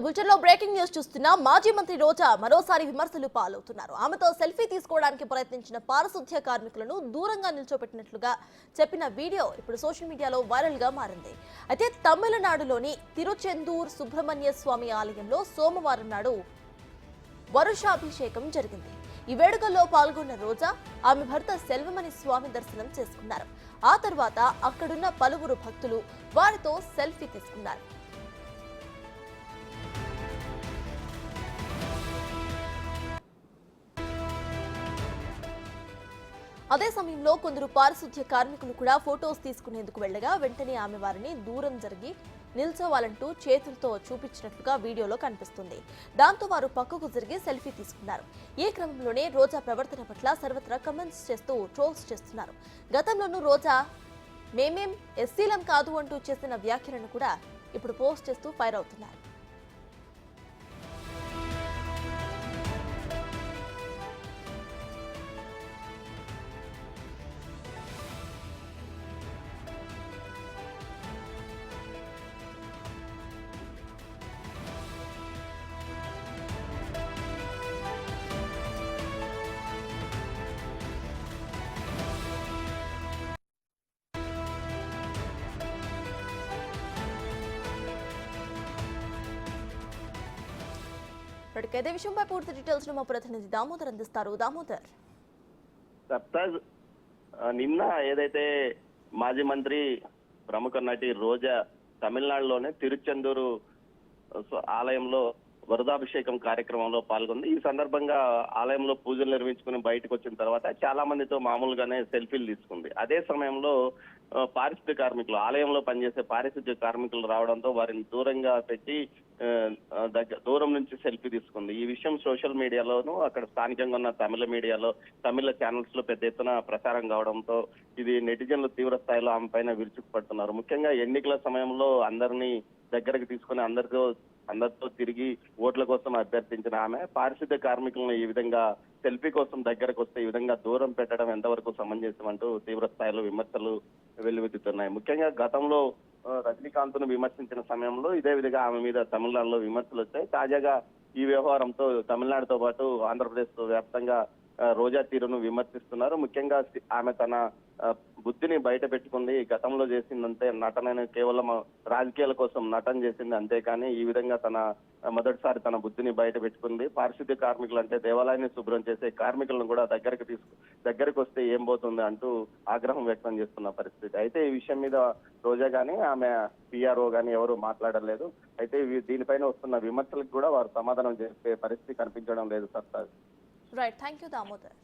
బులెటిన్లో breaking news చూస్తున్నా మాజీ మంత్రి రోజా మరోసారి విమర్శలు పాలవుతున్నారు. ఆమెతో సెల్ఫీ తీసుకోవడానికి ప్రయత్నించిన పారిశుద్ధ్య కార్మికులను దూరంగా నిల్చోబెట్టినట్లుగా చెప్పిన వీడియో ఇప్పుడు సోషల్ మీడియాలో వైరల్ గా మారింది. అయితే తమిళనాడులోని తిరుచెందూర్ సుబ్రహ్మణ్య స్వామి ఆలయంలో సోమవారం నాడు వరుషాభిషేకం జరిగింది. ఈ వేడుకల్లో పాల్గొన్న రోజా ఆమె భర్త సెల్వమణి స్వామి దర్శనం చేసుకున్నారు. ఆ తర్వాత అక్కడున్న పలువురు భక్తులు వారితో సెల్ఫీ తీసుకున్నారు. అదే సమయంలో కొందరు పారిశుద్ధ్య కార్మికులు కూడా ఫోటోస్ తీసుకునేందుకు వెళ్లగా వెంటనే ఆమె వారిని దూరం జరిగి నిల్చోవాలంటూ చేతులతో చూపించినట్లుగా వీడియోలో కనిపిస్తుంది. దాంతో వారు పక్కకు జరిగి సెల్ఫీ తీసుకున్నారు. ఈ క్రమంలోనే రోజా ప్రవర్తన పట్ల సర్వత్రా కమెంట్స్ చేస్తూ ట్రోల్స్ చేస్తున్నారు. గతంలోనూ రోజా మేమేం ఎస్సీలం కాదు అంటూ చేసిన వ్యాఖ్యలను కూడా ఇప్పుడు పోస్ట్ చేస్తూ ఫైర్ అవుతున్నారు. ఇదే విషయంపై పూర్తి డీటెయిల్స్ మా ప్రతినిధి దామోదర్ అందిస్తారు. దామోదర్, నిన్న ఏదైతే మాజీ మంత్రి ప్రముఖ నటి రోజా తమిళనాడులోనే తిరుచెందూరు ఆలయంలో వరదాభిషేకం కార్యక్రమంలో పాల్గొంది. ఈ సందర్భంగా ఆలయంలో పూజలు నిర్వహించుకుని బయటకు వచ్చిన తర్వాత చాలా మందితో మామూలుగానే సెల్ఫీలు తీసుకుంది. అదే సమయంలో పారిశుద్ధ్య కార్మికులు, ఆలయంలో పనిచేసే పారిశుద్ధ్య కార్మికులు రావడంతో వారిని దూరంగా పెట్టి దూరం నుంచి సెల్ఫీ తీసుకుంది. ఈ విషయం సోషల్ మీడియాలోనూ అక్కడ స్థానికంగా ఉన్న తమిళ మీడియాలో, తమిళ ఛానల్స్ లో పెద్ద ఎత్తున ప్రచారం కావడంతో ఇది నెటిజన్లు తీవ్ర స్థాయిలో ఆమె పైన విరుచుకుపడుతున్నారు. ముఖ్యంగా ఎన్నికల సమయంలో అందరినీ దగ్గరకు తీసుకుని అందరితో తిరిగి ఓట్ల కోసం అభ్యర్థించిన ఆమె పారిశుద్ధ్య కార్మికులను ఈ విధంగా సెల్ఫీ కోసం దగ్గరకు వస్తే ఈ విధంగా దూరం పెట్టడం ఎంతవరకు సమంజసం అంటూ తీవ్ర స్థాయిలో విమర్శలు వెల్లువెత్తుతున్నాయి. ముఖ్యంగా గతంలో రజనీకాంత్ ను విమర్శించిన సమయంలో ఇదే విధంగా ఆమె మీద తమిళనాడులో విమర్శలు వచ్చాయి. తాజాగా ఈ వ్యవహారంతో తమిళనాడుతో పాటు ఆంధ్రప్రదేశ్ వ్యాప్తంగా రోజా తీరును విమర్శిస్తున్నారు. ముఖ్యంగా ఆమె తన బుద్ధిని బయట పెట్టుకుంది. గతంలో చేసిందంటే నటన, కేవలం రాజకీయాల కోసం నటన చేసింది, అంతేకాని ఈ విధంగా మొదటిసారి తన బుద్ధిని బయట పెట్టుకుంది. పారిశుద్ధ్య కార్మికులు అంటే దేవాలయాన్ని శుభ్రం చేసే కార్మికులను కూడా దగ్గరకు వస్తే ఏం పోతుంది అంటూ ఆగ్రహం వ్యక్తం చేస్తున్న పరిస్థితి. అయితే ఈ విషయం మీద రోజా గానీ ఆమె పిఆర్ఓ గానీ ఎవరు మాట్లాడలేదు. అయితే దీనిపైన వస్తున్న విమర్శలకు కూడా వారు సమాధానం చెప్పే పరిస్థితి కనిపించడం లేదు. Right, thank you Damodar.